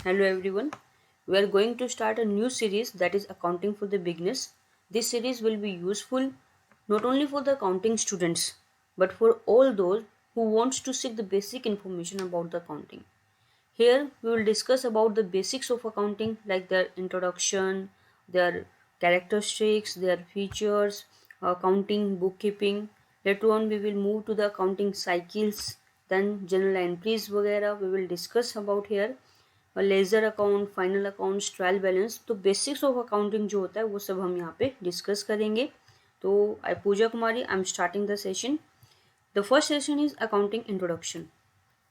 Hello everyone. We are going to start a new series that is Accounting for the Beginners. This series will be useful not only for the accounting students but for all those who wants to seek the basic information about the accounting. Here we will discuss about the basics of accounting like their introduction, their characteristics, their features, accounting, bookkeeping. Later on we will move to the accounting cycles, then journal entries वगैरह we will discuss about here. Ledger account, final accounts, trial balance, तो basics of accounting जो होता है वो सब हम यहाँ पे डिस्कस करेंगे. तो I Pooja Kumari, I am starting the session. The first session is accounting introduction.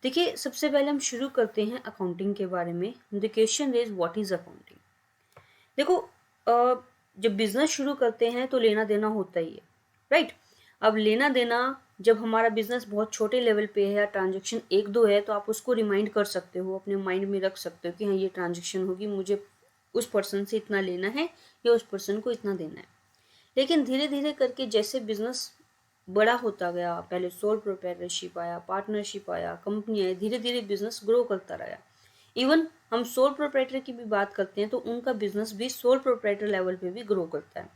देखिए, सबसे पहले हम शुरू करते हैं अकाउंटिंग के बारे में. The question is what is accounting. देखो, जब बिजनेस शुरू करते हैं तो लेना देना होता ही है, राइट. अब लेना देना, जब हमारा बिजनेस बहुत छोटे लेवल पे है या ट्रांजेक्शन एक दो है तो आप उसको रिमाइंड कर सकते हो, अपने माइंड में रख सकते हो कि हाँ ये ट्रांजेक्शन होगी, मुझे उस पर्सन से इतना लेना है या उस पर्सन को इतना देना है. लेकिन धीरे धीरे करके जैसे बिजनेस बड़ा होता गया, पहले सोल प्रोप्राइटरशिप आया, पार्टनरशिप आया, कंपनी आई, धीरे धीरे बिजनेस ग्रो करता रहा. इवन हम सोल प्रोप्राइटर की भी बात करते हैं तो उनका बिजनेस भी सोल प्रोप्राइटर लेवल पे भी ग्रो करता है.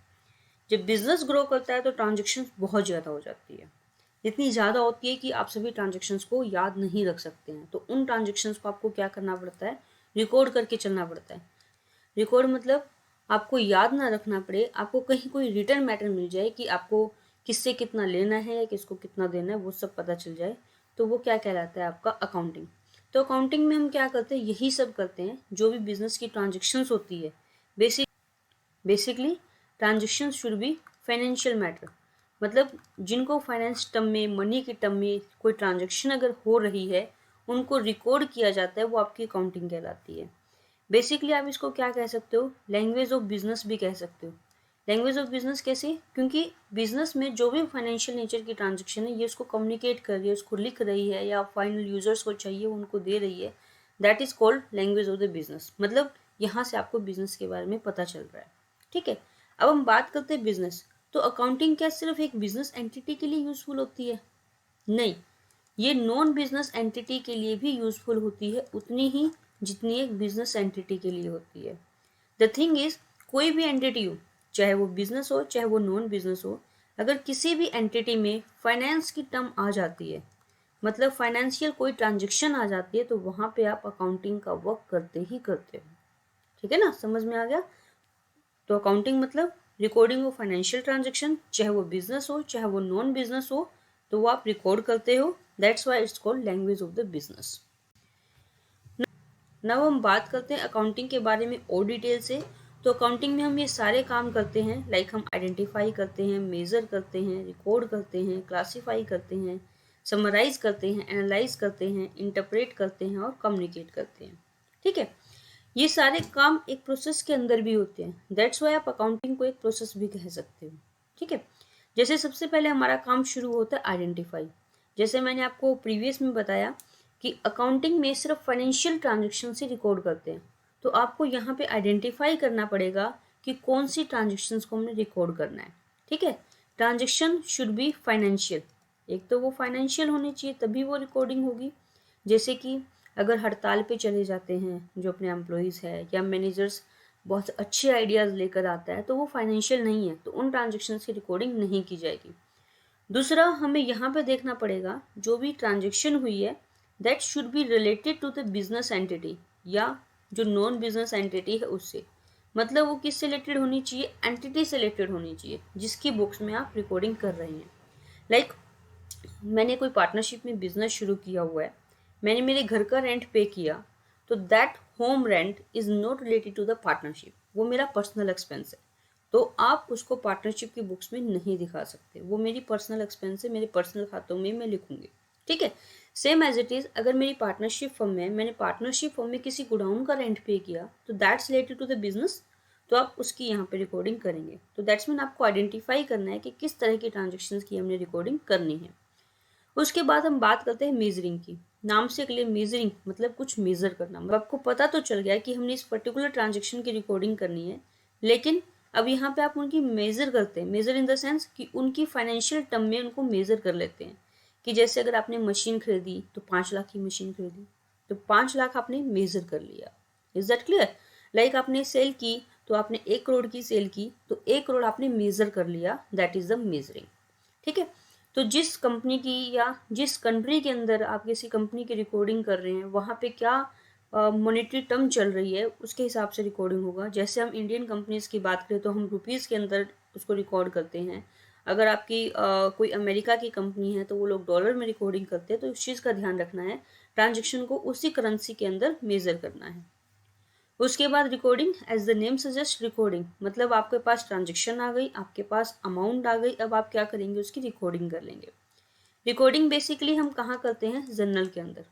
जब बिजनेस ग्रो करता है तो ट्रांजेक्शन बहुत ज़्यादा हो जाती है, इतनी ज़्यादा होती है कि आप सभी ट्रांजेक्शन्स को याद नहीं रख सकते हैं. तो उन ट्रांजेक्शन्स को आपको क्या करना पड़ता है, रिकॉर्ड करके चलना पड़ता है. रिकॉर्ड मतलब आपको याद ना रखना पड़े, आपको कहीं कोई रिटर्न मैटर मिल जाए कि आपको किससे कितना लेना है या किसको कितना देना है, वो सब पता चल जाए. तो वो क्या कहलाता है, आपका अकाउंटिंग. तो अकाउंटिंग में हम क्या करते हैं, यही सब करते हैं. जो भी बिजनेस की ट्रांजेक्शन्स होती है, basically transactions should be financial matter. मतलब जिनको फाइनेंस टर्म में, मनी के टर्म में कोई ट्रांजेक्शन अगर हो रही है, उनको रिकॉर्ड किया जाता है, वो आपकी अकाउंटिंग कहलाती है. बेसिकली आप इसको क्या कह सकते हो, लैंग्वेज ऑफ बिजनेस भी कह सकते हो. लैंग्वेज ऑफ बिजनेस कैसे, क्योंकि बिजनेस में जो भी फाइनेंशियल नेचर की ट्रांजेक्शन है ये उसको कम्युनिकेट कर रही है, उसको लिख रही है या फाइनल यूजर्स को चाहिए उनको दे रही है. That is called language of the business. मतलब यहाँ से आपको बिजनेस के बारे में पता चल रहा है. ठीक है, अब हम बात करते हैं बिजनेस. तो अकाउंटिंग क्या सिर्फ एक बिजनेस एंटिटी के लिए यूजफुल होती है? नहीं, ये नॉन बिजनेस एंटिटी के लिए भी यूजफुल होती है उतनी ही जितनी एक बिजनेस एंटिटी के लिए होती है. द थिंग इज, कोई भी एंटिटी हो, चाहे वो बिजनेस हो चाहे वो नॉन बिजनेस हो, अगर किसी भी एंटिटी में फाइनेंस की टर्म आ जाती है, मतलब फाइनेंशियल कोई ट्रांजेक्शन आ जाती है, तो वहाँ पे आप अकाउंटिंग का वर्क करते ही करते हो. ठीक है ना, समझ में आ गया. तो अकाउंटिंग मतलब रिकॉर्डिंग ऑफ फाइनेंशियल ट्रांजेक्शन, चाहे वो बिजनेस हो चाहे वो नॉन बिजनेस हो, तो वो आप रिकॉर्ड करते हो. That's why it's called language of the business. Now हम बात करते हैं अकाउंटिंग के बारे में और डिटेल से. तो अकाउंटिंग में हम ये सारे काम करते हैं, लाइक हम आइडेंटिफाई करते हैं, मेजर करते हैं, रिकॉर्ड करते हैं, क्लासीफाई करते हैं, समराइज करते हैं, एनालाइज करते हैं, इंटरप्रेट करते हैं और कम्युनिकेट करते हैं. ठीक है, ये सारे काम एक प्रोसेस के अंदर भी होते हैं. दैट्स वाई आप अकाउंटिंग को एक प्रोसेस भी कह सकते हो. ठीक है, जैसे सबसे पहले हमारा काम शुरू होता है आइडेंटिफाई. जैसे मैंने आपको प्रीवियस में बताया कि अकाउंटिंग में सिर्फ फाइनेंशियल ट्रांजेक्शन से रिकॉर्ड करते हैं, तो आपको यहाँ पे आइडेंटिफाई करना पड़ेगा कि कौन सी ट्रांजेक्शन्स को हमने रिकॉर्ड करना है. ठीक है, ट्रांजेक्शन शुड बी फाइनेंशियल. एक तो वो फाइनेंशियल होनी चाहिए तभी वो रिकॉर्डिंग होगी. जैसे कि अगर हड़ताल पे चले जाते हैं जो अपने एम्प्लॉयज़ है या मैनेजर्स बहुत अच्छे आइडियाज़ लेकर आता है, तो वो फाइनेंशियल नहीं है, तो उन ट्रांजेक्शन की रिकॉर्डिंग नहीं की जाएगी. दूसरा, हमें यहाँ पे देखना पड़ेगा जो भी ट्रांजेक्शन हुई है that should be related to the business entity, या जो नॉन बिजनेस एंटिटी है उससे. मतलब वो किससे रिलेटेड होनी चाहिए, एंटिटी से रिलेटेड होनी चाहिए जिसकी बुक्स में आप रिकॉर्डिंग कर रहे हैं. लाइक मैंने कोई पार्टनरशिप में बिजनेस शुरू किया हुआ है, मैंने मेरे घर का रेंट पे किया, तो that home rent is not related to the partnership, वो मेरा पर्सनल एक्सपेंस है. तो आप उसको पार्टनरशिप की बुक्स में नहीं दिखा सकते, वो मेरी पर्सनल एक्सपेंस है, मेरे पर्सनल खातों में मैं लिखूंगी. ठीक है, सेम एज इट इज, अगर मेरी पार्टनरशिप फर्म है, मैंने पार्टनरशिप फर्म में किसी गोडाउन का रेंट पे किया, तो that's related to the business, तो आप उसकी यहाँ पे रिकॉर्डिंग करेंगे. तो दैट्स मीन आपको आइडेंटिफाई करना है कि किस तरह की ट्रांजेक्शन की हमने रिकॉर्डिंग करनी है. उसके बाद हम बात करते हैं मेजरिंग की. नाम से अगले मेजरिंग मतलब कुछ मेजर करना. मतलब आपको पता तो चल गया कि हमने इस पर्टिकुलर ट्रांजेक्शन की रिकॉर्डिंग करनी है, लेकिन अब यहाँ पे आप उनकी मेजर करते हैं. मेजर इन द सेंस कि उनकी फाइनेंशियल टर्म में उनको मेजर कर लेते हैं. कि जैसे अगर आपने मशीन खरीदी तो 5 लाख की मशीन खरीदी, तो 5 लाख आपने मेजर कर लिया. Is that clear? लाइक आपने सेल की तो आपने 1 करोड़ की सेल की तो 1 करोड़ आपने मेजर कर लिया, दैट इज द मेजरिंग। ठीक है, तो जिस कंपनी की या जिस कंट्री के अंदर आप किसी कंपनी की रिकॉर्डिंग कर रहे हैं वहाँ पे क्या मॉनेटरी टर्म चल रही है उसके हिसाब से रिकॉर्डिंग होगा। जैसे हम इंडियन कंपनीज की बात करें तो हम रुपीज़ के अंदर उसको रिकॉर्ड करते हैं। अगर आपकी कोई अमेरिका की कंपनी है तो वो लोग डॉलर में रिकॉर्डिंग करते हैं, तो इस चीज़ का ध्यान रखना है, ट्रांजेक्शन को उसी करेंसी के अंदर मेजर करना है। उसके बाद recording, as the name suggest recording, मतलब आपके पास ट्रांजेक्शन आ गई, आपके पास अमाउंट आ गई, अब आप क्या करेंगे, उसकी रिकॉर्डिंग कर लेंगे। रिकॉर्डिंग बेसिकली हम कहाँ करते हैं, जर्नल के अंदर।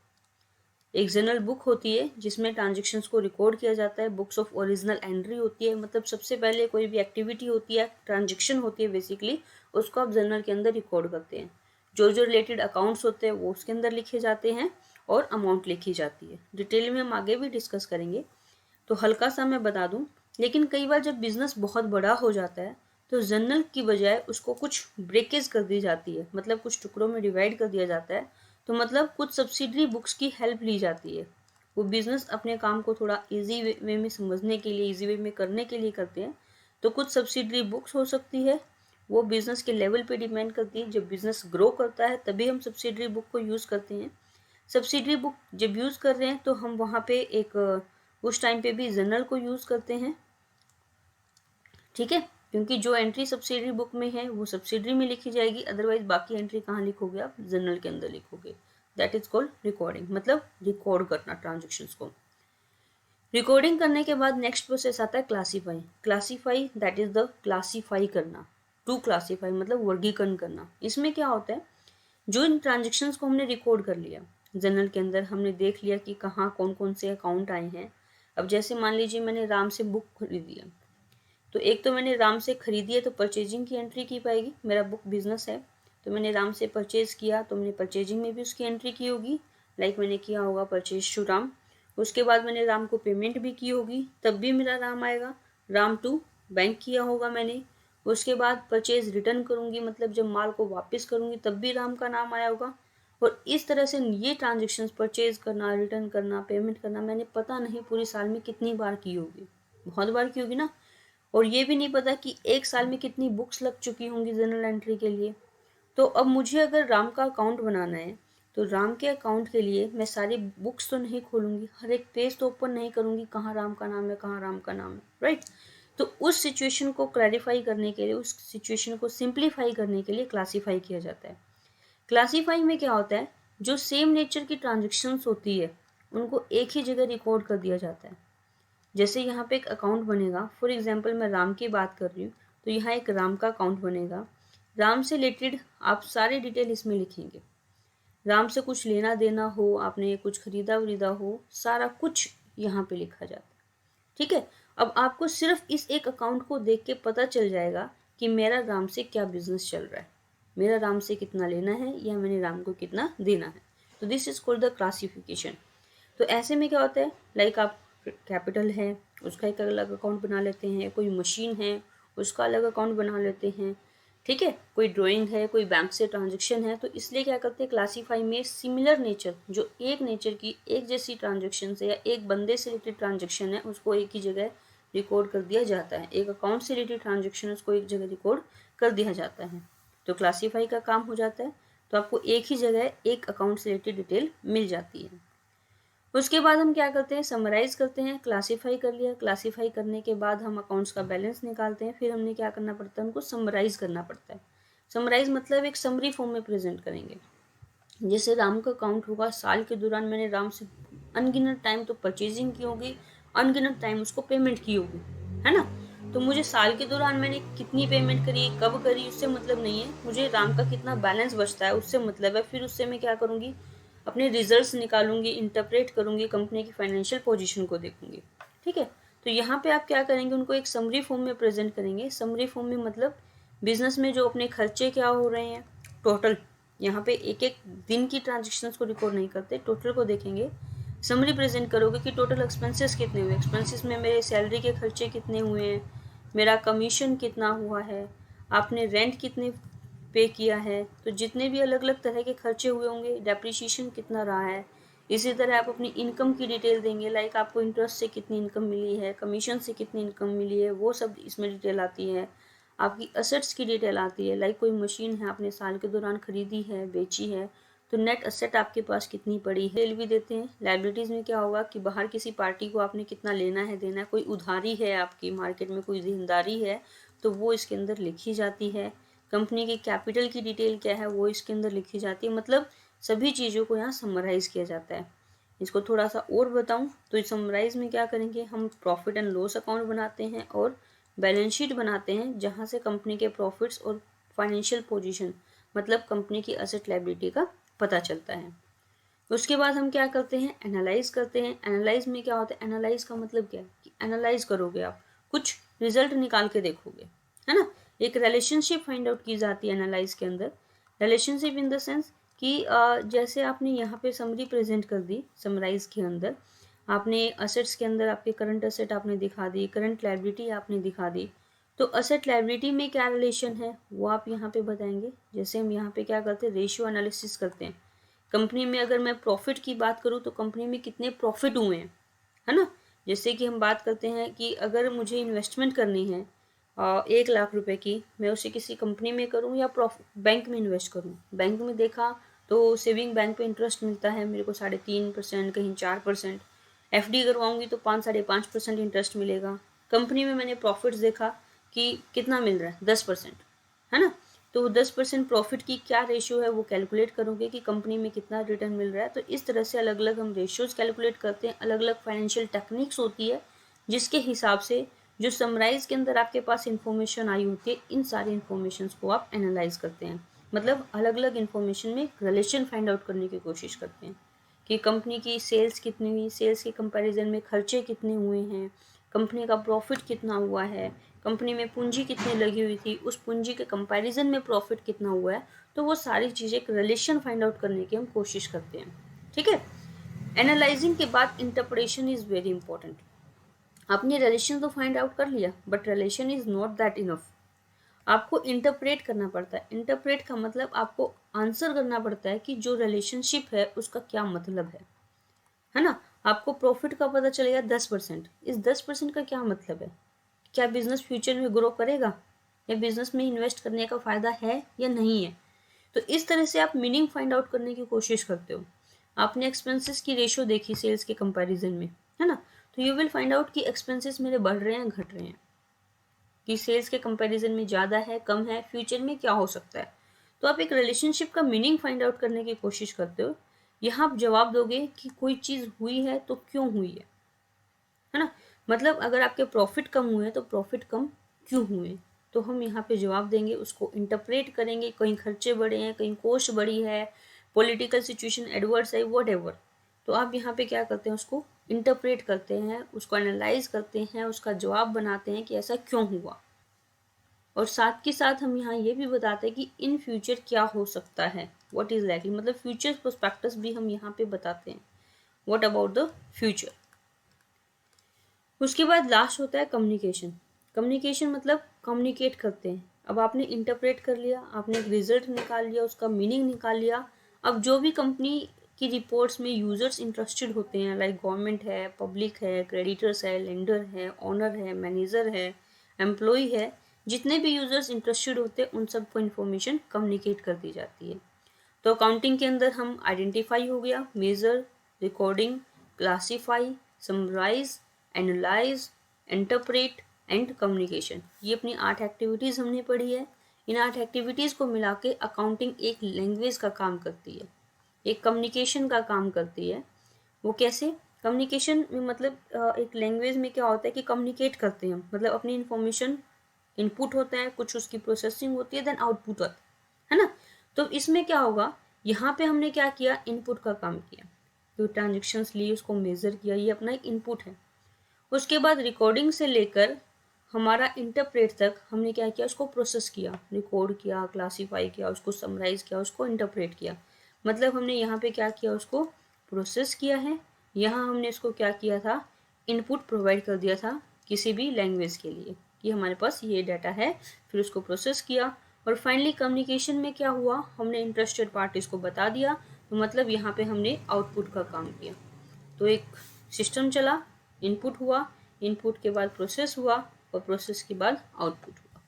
एक जर्नल बुक होती है जिसमें ट्रांजेक्शन्स को रिकॉर्ड किया जाता है, बुक्स ऑफ ओरिजिनल एंट्री होती है, मतलब सबसे पहले कोई भी एक्टिविटी होती है, ट्रांजेक्शन होती है बेसिकली, उसको आप जर्नल के अंदर रिकॉर्ड करते हैं। जो जो रिलेटेड अकाउंट्स होते हैं वो उसके अंदर लिखे जाते हैं और अमाउंट लिखी जाती है। डिटेल में हम आगे भी डिस्कस करेंगे, तो हल्का सा मैं बता दूं, लेकिन कई बार जब बिजनेस बहुत बड़ा हो जाता है तो जर्नल की बजाय उसको कुछ ब्रेकेज कर दी जाती है, मतलब कुछ टुकड़ों में डिवाइड कर दिया जाता है। तो मतलब कुछ सब्सिडरी बुक्स की हेल्प ली जाती है। वो बिजनेस अपने काम को थोड़ा इजी वे में समझने के लिए, इजी वे में करने के लिए करते हैं। तो कुछ सब्सिडरी बुक्स हो सकती है, वो बिजनेस के लेवल पे डिपेंड करती है। जब बिजनेस ग्रो करता है तभी हम सब्सिडरी बुक को यूज़ करते हैं। सब्सिडरी बुक जब यूज़ कर रहे हैं तो हम वहाँ पे एक उस टाइम पे भी जर्नल को यूज़ करते हैं। ठीक है, क्योंकि जो एंट्री सब्सिडरी बुक में है वो सब्सिडरी में लिखी जाएगी, अदरवाइज बाकी एंट्री कहाँ लिखोगे, आप जर्नल के अंदर लिखोगे। दैट इज कॉल्ड रिकॉर्डिंग, मतलब रिकॉर्ड करना ट्रांजेक्शन्स को। रिकॉर्डिंग करने के बाद नेक्स्ट प्रोसेस आता है classify. Classify that is the classify करना, टू क्लासीफाई मतलब वर्गीकरण करना। इसमें क्या होता है, जो इन ट्रांजेक्शन्स को हमने रिकॉर्ड कर लिया जर्नल के अंदर, हमने देख लिया कि कहाँ कौन कौन से अकाउंट आए हैं। अब जैसे मान लीजिए मैंने राम से बुक खरीदी है, तो एक तो मैंने राम से खरीदी है तो परचेजिंग की एंट्री की पाएगी, मेरा बुक बिजनेस है तो मैंने राम से परचेज किया तो मैंने परचेजिंग में भी उसकी एंट्री की होगी, लाइक मैंने किया होगा परचेज टू राम। उसके बाद मैंने राम को पेमेंट भी की होगी तब भी मेरा राम आएगा। राम टू बैंक किया होगा मैंने, उसके बाद परचेज रिटर्न करूंगी, मतलब जब माल को वापस करूंगी तब भी राम का नाम आया होगा। और इस तरह से ये ट्रांजेक्शन परचेज करना, रिटर्न करना, पेमेंट करना, मैंने पता नहीं पूरी साल में कितनी बार की होगी, बहुत बार की होगी ना। और ये भी नहीं पता कि एक साल में कितनी बुक्स लग चुकी होंगी जर्नल एंट्री के लिए। तो अब मुझे अगर राम का अकाउंट बनाना है तो राम के अकाउंट के लिए मैं सारी बुक्स तो नहीं खोलूंगी, हर एक पेज तो ओपन नहीं करूंगी, कहाँ राम का नाम है, कहाँ राम का नाम है, राइट। तो उस सिचुएशन को क्लैरिफाई करने के लिए, उस सिचुएशन को सिंप्लीफाई करने के लिए क्लासीफाई किया जाता है। क्लासीफाई में क्या होता है, जो सेम नेचर की ट्रांजेक्शन्स होती है उनको एक ही जगह रिकॉर्ड कर दिया जाता है। जैसे यहाँ पे एक अकाउंट बनेगा, फॉर एग्जांपल मैं राम की बात कर रही हूँ तो यहाँ एक राम का अकाउंट बनेगा। राम से रिलेटेड आप सारी डिटेल इसमें लिखेंगे, राम से कुछ लेना देना हो, आपने कुछ खरीदा वरीदा हो, सारा कुछ यहाँ पे लिखा जाता है। ठीक है, अब आपको सिर्फ इस एक अकाउंट को देख के पता चल जाएगा कि मेरा राम से क्या बिजनेस चल रहा है, मेरा राम से कितना लेना है या मैंने राम को कितना देना है। तो this is called the classification. तो ऐसे में क्या होता है, लाइक आप कैपिटल है उसका एक अलग अकाउंट बना लेते हैं, कोई मशीन है उसका अलग अकाउंट बना लेते हैं। ठीक है, कोई ड्राइंग है, कोई बैंक से ट्रांजेक्शन है, तो इसलिए क्या करते हैं क्लासीफाई में सिमिलर नेचर, जो एक नेचर की एक जैसी ट्रांजेक्शन है या एक बंदे से रिलेटेड ट्रांजेक्शन है उसको एक ही जगह रिकॉर्ड कर दिया जाता है, एक अकाउंट से रिलेटेड ट्रांजेक्शन उसको एक जगह रिकॉर्ड कर दिया जाता है। तो क्लासीफाई का काम हो जाता है, तो आपको एक ही जगह एक अकाउंट से रिलेटेड डिटेल मिल जाती है। उसके बाद हम क्या करते हैं, समराइज करते हैं। क्लासीफाई कर लिया, क्लासीफाई करने के बाद हम अकाउंट्स का बैलेंस निकालते हैं, फिर हमने क्या करना पड़ता है, उनको समराइज करना पड़ता है। समराइज मतलब एक समरी फॉर्म में प्रेजेंट करेंगे। जैसे राम का अकाउंट होगा, साल के दौरान मैंने राम से अनगिनत टाइम तो परचेजिंग की होगी, अनगिनत टाइम उसको पेमेंट की होगी, है ना। तो मुझे साल के दौरान मैंने कितनी पेमेंट करी, कब करी, उससे मतलब नहीं है, मुझे राम का कितना बैलेंस बचता है उससे मतलब है। फिर उससे मैं क्या करूँगी, अपने रिजल्ट्स निकालूंगी, इंटरप्रेट करूंगी, कंपनी की फाइनेंशियल पोजीशन को देखूंगी। ठीक है, तो यहाँ पे आप क्या करेंगे, उनको एक समरी फॉर्म में प्रेजेंट करेंगे। समरी फॉर्म में मतलब बिजनेस में जो अपने खर्चे क्या हो रहे हैं टोटल, यहाँ पे एक एक दिन की ट्रांजेक्शन्स को रिकॉर्ड नहीं करते, टोटल को देखेंगे। समरी प्रेजेंट करोगे कि टोटल एक्सपेंसेस कितने हुए, एक्सपेंसेस में मेरे सैलरी के खर्चे कितने हुए हैं, मेरा कमीशन कितना हुआ है, आपने रेंट कितने पे किया है, तो जितने भी अलग अलग तरह के खर्चे हुए होंगे, डेप्रिसिएशन कितना रहा है, इसी तरह आप अपनी इनकम की डिटेल देंगे, लाइक आपको इंटरेस्ट से कितनी इनकम मिली है, कमीशन से कितनी इनकम मिली है, वो सब इसमें डिटेल आती है। आपकी असेट्स की डिटेल आती है, लाइक कोई मशीन है आपने साल के दौरान खरीदी है, बेची है, तो नेट असेट आपके पास कितनी पड़ी है, डिटेल भी देते हैं। लायबिलिटीज़ में क्या होगा कि बाहर किसी पार्टी को आपने कितना लेना है, देना है, कोई उधारी है, आपकी मार्केट में कोई देनदारी है, तो वो इसके अंदर लिखी जाती है। कंपनी की कैपिटल की डिटेल क्या है वो इसके अंदर लिखी जाती है। मतलब सभी चीज़ों को यहाँ समराइज़ किया जाता है। इसको थोड़ा सा और बताऊँ तो इस समराइज़ में क्या करेंगे, हम प्रॉफिट एंड लॉस अकाउंट बनाते हैं और बैलेंस शीट बनाते हैं, जहाँ से कंपनी के प्रॉफिट्स और फाइनेंशियल पोजीशन मतलब कंपनी की असेट लायबिलिटी का पता चलता है। उसके बाद हम क्या करते हैं, एनालाइज करते हैं। एनालाइज में क्या होता है, एनालाइज का मतलब क्या है कि एनालाइज करोगे आप, कुछ रिजल्ट निकाल के देखोगे, है ना। एक रिलेशनशिप फाइंड आउट की जाती है एनालाइज के अंदर। रिलेशनशिप इन द सेंस कि जैसे आपने यहाँ पे समरी प्रेजेंट कर दी, समराइज के अंदर आपने असेट्स के अंदर आपके करंट असेट आपने दिखा दी, करंट लायबिलिटी आपने दिखा दी, तो असेट लायबिलिटी में क्या रिलेशन है वो आप यहाँ पे बताएंगे। जैसे हम यहाँ पे क्या करते हैं, रेशियो एनालिसिस करते हैं। कंपनी में अगर मैं प्रॉफिट की बात करूँ तो कंपनी में कितने प्रॉफिट हुए हैं, है ना। जैसे कि हम बात करते हैं कि अगर मुझे इन्वेस्टमेंट करनी है 1 लाख रुपए की, मैं उसे किसी कंपनी में करूँ या बैंक में इन्वेस्ट करूँ। बैंक में देखा तो सेविंग बैंक पे इंटरेस्ट मिलता है मेरे को 3.5%, कहीं 4%। एफडी करवाऊंगी तो 5-5.5% इंटरेस्ट मिलेगा। कंपनी में मैंने प्रॉफिट्स देखा कि कितना मिल रहा है, 10%, है ना। तो 10% प्रॉफिट की क्या रेशियो है वो कैलकुलेट करोगे कि कंपनी में कितना रिटर्न मिल रहा है। तो इस तरह से अलग अलग हम रेशियोज कैलकुलेट करते हैं, अलग अलग फाइनेंशियल टेक्निक्स होती है, जिसके हिसाब से जो समराइज के अंदर आपके पास इंफॉर्मेशन आई होती है, इन सारी इंफॉर्मेशन को आप एनालाइज करते हैं। मतलब अलग अलग इंफॉर्मेशन में रिलेशन फाइंड आउट करने की कोशिश करते हैं कि कंपनी की सेल्स कितनी हुई, सेल्स के कंपैरिजन में खर्चे कितने हुए हैं, कंपनी का प्रॉफिट कितना हुआ है, कंपनी में पूंजी कितनी लगी हुई थी, उस पूंजी के कंपैरिजन में प्रॉफिट कितना हुआ है। तो वो सारी चीज़ें एक रिलेशन फाइंड आउट करने की हम कोशिश करते हैं, ठीक है। एनालाइजिंग के बाद इंटरप्रिटेशन इज़ वेरी इंपॉर्टेंट। आपने रिलेशन तो फाइंड आउट कर लिया, but relation is not that enough. आपको इंटरप्रेट करना पड़ता है। इंटरप्रेट का मतलब आपको आंसर करना पड़ता है कि जो रिलेशनशिप है उसका क्या मतलब है ना। आपको प्रॉफिट का पता चलेगा 10%, इस 10% का क्या मतलब है, क्या बिजनेस फ्यूचर में ग्रो करेगा, या बिजनेस में इन्वेस्ट करने का फायदा है या नहीं है। तो इस तरह से आप मीनिंग फाइंड आउट करने की कोशिश करते हो। आपने एक्सपेंसेस की रेशियो देखी सेल्स के कंपैरिजन में, है ना, तो यू विल फाइंड आउट कि एक्सपेंसेस मेरे बढ़ रहे हैं घट रहे हैं, कि सेल्स के कंपैरिजन में ज़्यादा है कम है, फ्यूचर में क्या हो सकता है। तो आप एक रिलेशनशिप का मीनिंग फाइंड आउट करने की कोशिश करते हो। यहाँ आप जवाब दोगे कि कोई चीज़ हुई है तो क्यों हुई है ना। मतलब अगर आपके प्रॉफिट कम हुए हैं तो प्रॉफिट कम क्यों हुए, तो हम यहाँ पे जवाब देंगे, उसको इंटरप्रेट करेंगे। कहीं खर्चे बढ़े हैं, कहीं कॉस्ट बढ़ी है, पॉलिटिकल सिचुएशन एडवर्स है, वट एवर। तो आप यहाँ पे क्या करते हैं, उसको इंटरप्रेट करते हैं, उसको एनालाइज करते हैं, उसका जवाब बनाते हैं कि ऐसा क्यों हुआ। और साथ के साथ हम यहाँ ये भी बताते हैं कि इन फ्यूचर क्या हो सकता है, व्हाट इज लाइकली, मतलब फ्यूचर प्रोस्पेक्टस भी हम यहाँ पे बताते हैं, व्हाट अबाउट द फ्यूचर। उसके बाद लास्ट होता है कम्युनिकेशन। कम्युनिकेशन मतलब कम्युनिकेट करते हैं। अब आपने इंटरप्रेट कर लिया, आपने एक रिजल्ट निकाल लिया, उसका मीनिंग निकाल लिया। अब जो भी कंपनी की रिपोर्ट्स में यूजर्स इंटरेस्टेड होते हैं, लाइक गवर्नमेंट है, पब्लिक है, क्रेडिटर्स है, लेंडर है, ओनर है, मैनेजर है, एम्प्लॉय है, जितने भी यूजर्स इंटरेस्टेड होते हैं उन सबको इन्फॉर्मेशन कम्युनिकेट कर दी जाती है। तो अकाउंटिंग के अंदर हम आइडेंटिफाई हो गया, measure, recording, classify, summarise, analyse, interpret and communication, ये अपनी 8 एक्टिविटीज़ हमने पढ़ी है। इन 8 एक्टिविटीज़ को मिला के अकाउंटिंग एक लैंग्वेज का काम करती है, एक कम्युनिकेशन का काम करती है। वो कैसे, कम्युनिकेशन में मतलब एक लैंग्वेज में क्या होता है कि कम्युनिकेट करते हैं हम, मतलब अपनी इंफॉर्मेशन इनपुट होता है, कुछ उसकी प्रोसेसिंग होती है, देन आउटपुट होता है ना। तो इसमें क्या होगा, यहाँ पे हमने क्या किया, इनपुट का काम किया, जो ट्रांजेक्शन्स ली उसको मेजर किया, ये अपना एक इनपुट है। उसके बाद रिकॉर्डिंग से लेकर हमारा इंटरप्रेट तक हमने क्या किया, उसको प्रोसेस किया, रिकॉर्ड किया, क्लासीफाई किया, उसको समराइज किया, उसको इंटरप्रेट किया। मतलब हमने यहाँ पे क्या किया, उसको प्रोसेस किया है। यहाँ हमने इसको क्या किया था, इनपुट प्रोवाइड कर दिया था किसी भी लैंग्वेज के लिए कि हमारे पास ये डाटा है, फिर उसको प्रोसेस किया। और फाइनली कम्युनिकेशन में क्या हुआ, हमने इंटरेस्टेड पार्टीज को बता दिया, तो मतलब यहाँ पे हमने आउटपुट का काम किया। तो एक सिस्टम चला, इनपुट हुआ, इनपुट के बाद प्रोसेस हुआ और प्रोसेस के बाद आउटपुट हुआ।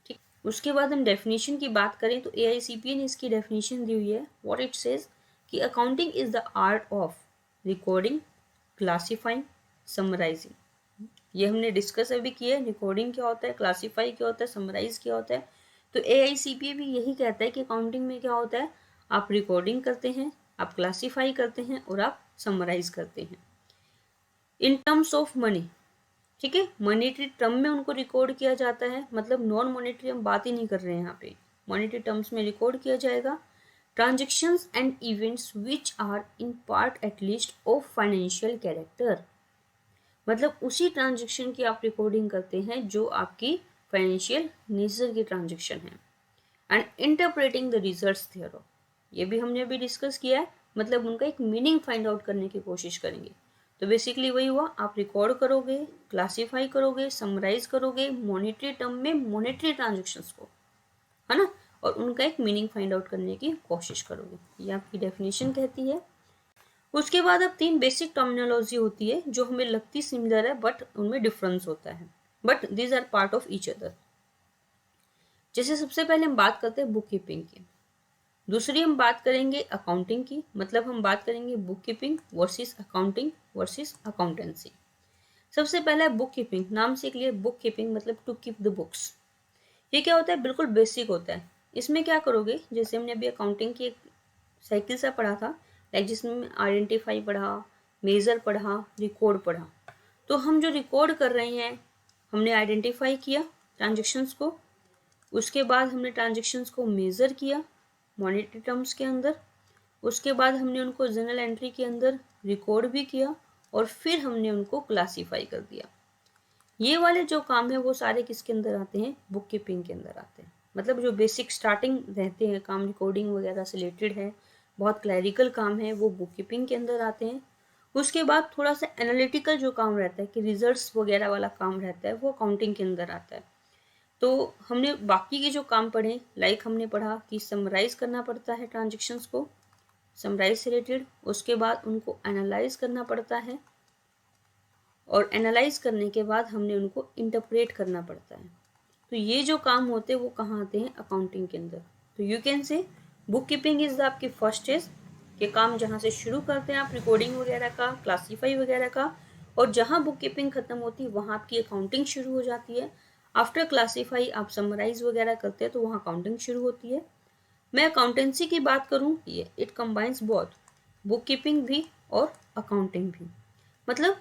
ठीक, उसके बाद हम डेफिनेशन की बात करें तो AICPA ने इसकी डेफिनेशन दी हुई है। व्हाट इट सेज कि accounting is the art of recording, classifying, summarising. ये हमने डिस्कस अभी किया है, रिकॉर्डिंग क्या होता है, क्लासीफाई क्या होता है, समराइज क्या होता है। तो AICPA भी यही कहता है कि अकाउंटिंग में क्या होता है, आप रिकॉर्डिंग करते हैं, आप क्लासीफाई करते हैं और आप समराइज करते हैं इन टर्म्स ऑफ मनी। ठीक है, मॉनेटरी टर्म में उनको रिकॉर्ड किया जाता है, मतलब नॉन मॉनेटरी हम बात ही नहीं कर रहे हैं यहाँ पे, मॉनेटरी टर्म्स में रिकॉर्ड किया जाएगा। Transactions and events which are in part at least of financial character, मतलब उसी ट्रांजेक्शन की आप रिकॉर्डिंग करते हैं जो आपकी फाइनेंशियल नेचर की ट्रांजेक्शन है। And interpreting the results theorem, ये भी हमने अभी डिस्कस किया है, मतलब उनका एक मीनिंग फाइंड आउट करने की कोशिश करेंगे। तो बेसिकली वही हुआ, आप रिकॉर्ड करोगे, क्लासीफाई करोगे, समराइज करोगे मॉनेटरी टर्म में मॉनेटरी ट्रांजेक्शन्स को, है ना, और उनका एक मीनिंग फाइंड आउट करने की कोशिश करोगे, ये आपकी डेफिनेशन कहती है। उसके बाद अब 3 बेसिक टर्मिनोलॉजी होती है जो हमें लगती सिमिलर है बट उनमें डिफरेंस होता है, but these are part of each other. जैसे सबसे पहले हम बात करते हैं बुक कीपिंग की, दूसरी हम बात करेंगे अकाउंटिंग की, मतलब हम बात करेंगे book keeping versus accounting versus accountancy. सबसे पहला है बुक कीपिंग, नाम से क्लियर, बुक कीपिंग मतलब टू कीप द बुक्स। ये क्या होता है, बिल्कुल बेसिक होता है। इसमें क्या करोगे, जैसे हमने अभी अकाउंटिंग की एक साइकिल सा पढ़ा था, लाइक जिसमें आइडेंटिफाई पढ़ा, मेजर पढ़ा, रिकॉर्ड पढ़ा। तो हम जो रिकॉर्ड कर रहे हैं, हमने आइडेंटिफाई किया ट्रांजेक्शन्स को, उसके बाद हमने ट्रांजेक्शन्स को मेज़र किया मॉनेटरी टर्म्स के अंदर, उसके बाद हमने उनको जर्नल एंट्री के अंदर रिकॉर्ड भी किया और फिर हमने उनको क्लासीफाई कर दिया। ये वाले जो काम है वो सारे किसके अंदर आते हैं, बुक कीपिंग के अंदर आते हैं। मतलब जो बेसिक स्टार्टिंग रहते हैं काम, रिकॉर्डिंग वगैरह से रिलेटेड है, बहुत क्लैरिकल काम है, वो बुक कीपिंग के अंदर आते हैं। उसके बाद थोड़ा सा एनालिटिकल जो काम रहता है कि रिजल्ट्स वगैरह वाला काम रहता है, वो अकाउंटिंग के अंदर आता है। तो हमने बाकी के जो काम पढ़े, लाइक हमने पढ़ा कि समराइज करना पड़ता है ट्रांजेक्शन्स को, समराइज से रिलेटेड, उसके बाद उनको एनालाइज करना पड़ता है और एनालाइज करने के बाद हमने उनको इंटरप्रेट करना पड़ता है। तो ये जो काम होते हैं वो कहाँ आते हैं, अकाउंटिंग के अंदर। तो you can say book keeping is आपकी फर्स्ट स्टेज के काम, जहाँ से शुरू करते हैं आप रिकॉर्डिंग वगैरह का, क्लासीफाई वगैरह का, और जहाँ बुक कीपिंग खत्म होती है वहाँ आपकी अकाउंटिंग शुरू हो जाती है। आफ्टर क्लासीफाई आप समराइज वगैरह करते हैं तो वहाँ अकाउंटिंग शुरू होती है। मैं अकाउंटेंसी की बात करूँ, ये it combines both, book keeping भी और अकाउंटिंग भी। मतलब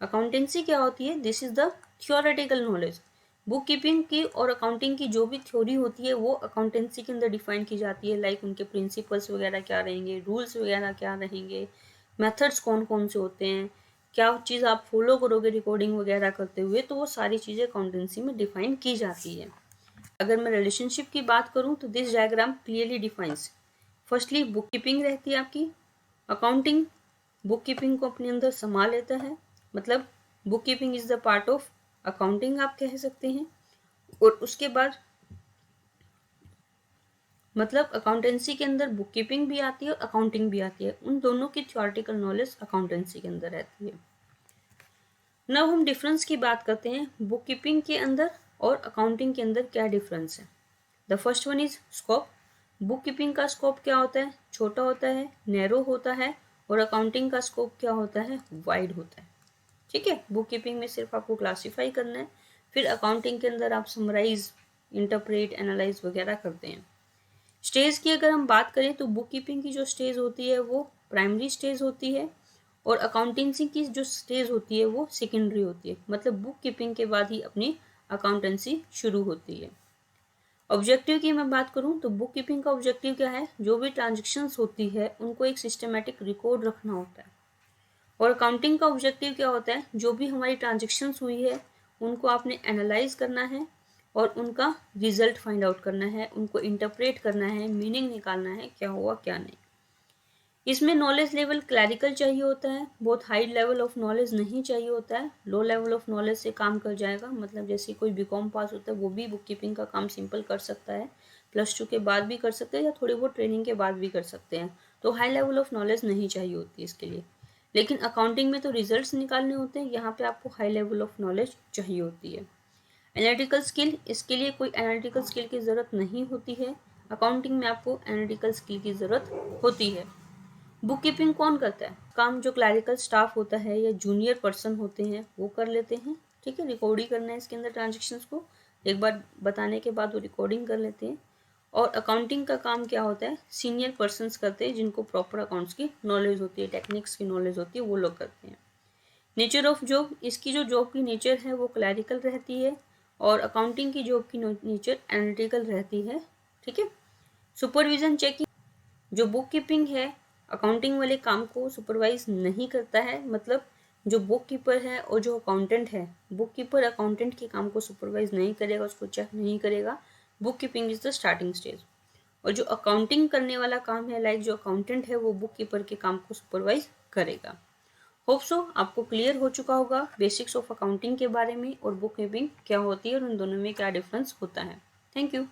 अकाउंटेंसी क्या होती है, this is the theoretical knowledge. Book keeping की और अकाउंटिंग की जो भी थ्योरी होती है वो अकाउंटेंसी के अंदर डिफाइन की जाती है, लाइक उनके प्रिंसिपल्स वगैरह क्या रहेंगे, रूल्स वगैरह क्या रहेंगे, मेथड्स कौन कौन से होते हैं, क्या चीज़ आप फॉलो करोगे रिकॉर्डिंग वगैरह करते हुए, तो वो सारी चीज़ें अकाउंटेंसी में डिफाइन की जाती है। अगर मैं रिलेशनशिप की बात करूँ तो this diagram clearly defines, firstly book keeping रहती है आपकी, अकाउंटिंग बुक कीपिंग को अपने अंदर संभाल लेता है, मतलब book keeping is the part of accounting आप कह सकते हैं। और उसके बाद मतलब अकाउंटेंसी के अंदर बुक कीपिंग भी आती है और अकाउंटिंग भी आती है, उन दोनों की थ्योरेटिकल नॉलेज अकाउंटेंसी के अंदर रहती है। नाउ हम डिफरेंस की बात करते हैं, बुक कीपिंग के अंदर और अकाउंटिंग के अंदर क्या डिफरेंस है। The first one is scope. Book keeping का स्कोप क्या होता है, छोटा होता है, नैरो होता है, और अकाउंटिंग का स्कोप क्या होता है, वाइड होता है। ठीक है, बुक कीपिंग में सिर्फ आपको क्लासीफाई करना है, फिर अकाउंटिंग के अंदर आप समराइज, इंटरप्रेट, एनालाइज वगैरह करते हैं। स्टेज की अगर हम बात करें तो बुक कीपिंग की जो स्टेज होती है वो प्राइमरी स्टेज होती है और अकाउंटेंसी की जो स्टेज होती है वो सेकेंडरी होती है, मतलब बुक कीपिंग के बाद ही अपनी अकाउंटेंसी शुरू होती है। ऑब्जेक्टिव की मैं बात करूं तो बुक कीपिंग का ऑब्जेक्टिव क्या है, जो भी ट्रांजेक्शन्स होती है उनको एक सिस्टमेटिक रिकॉर्ड रखना होता है। और अकाउंटिंग का ऑब्जेक्टिव क्या होता है, जो भी हमारी ट्रांजेक्शन्स हुई है उनको आपने एनालाइज करना है और उनका रिजल्ट फाइंड आउट करना है, उनको इंटरप्रेट करना है, मीनिंग निकालना है, क्या हुआ क्या नहीं। इसमें नॉलेज लेवल क्लैरिकल चाहिए होता है, बहुत हाई लेवल ऑफ नॉलेज नहीं चाहिए होता है, लो लेवल ऑफ नॉलेज से काम कर जाएगा। मतलब जैसे कोई बीकॉम पास होता है वो भी बुक कीपिंग का काम सिंपल कर सकता है, +2 के बाद भी कर सकते हैं या थोड़ी बहुत ट्रेनिंग के बाद भी कर सकते हैं। तो हाई लेवल ऑफ नॉलेज नहीं चाहिए होती इसके लिए। लेकिन अकाउंटिंग में तो रिजल्ट्स निकालने होते हैं, यहाँ पे आपको हाई लेवल ऑफ नॉलेज चाहिए होती है। एनालिटिकल स्किल, इसके लिए कोई एनालिटिकल स्किल की ज़रूरत नहीं होती है। अकाउंटिंग में आपको एनालिटिकल स्किल की ज़रूरत होती है। बुक कीपिंग कौन करता है? काम जो क्लैरिकल स्टाफ होता है या जूनियर पर्सन होते हैं वो कर लेते हैं। ठीक है, रिकॉर्डिंग करना है इसके अंदर ट्रांजेक्शन्स को, एक बार बताने के बाद वो रिकॉर्डिंग कर लेते हैं। और अकाउंटिंग का काम क्या होता है? सीनियर पर्सन्स करते हैं, जिनको प्रॉपर अकाउंट्स की नॉलेज होती है, टेक्निक्स की नॉलेज होती है, वो लोग करते हैं। नेचर ऑफ जॉब, इसकी जो जॉब की नेचर है वो क्लैरिकल रहती है और अकाउंटिंग की जॉब की नेचर एनालिटिकल रहती है। ठीक है। सुपरविजन चेकिंग, जो बुक कीपिंग है अकाउंटिंग वाले काम को सुपरवाइज नहीं करता है। मतलब जो बुक कीपर है और जो अकाउंटेंट है, बुक कीपर अकाउंटेंट के काम को सुपरवाइज नहीं करेगा, उसको चेक नहीं करेगा। Book keeping is the starting stage. और जो अकाउंटिंग करने वाला काम है, लाइक जो अकाउंटेंट है, वो बुक कीपर के काम को सुपरवाइज करेगा। होप सो आपको क्लियर हो चुका होगा बेसिक्स ऑफ अकाउंटिंग के बारे में और बुक कीपिंग क्या होती है और उन दोनों में क्या डिफरेंस होता है। Thank you.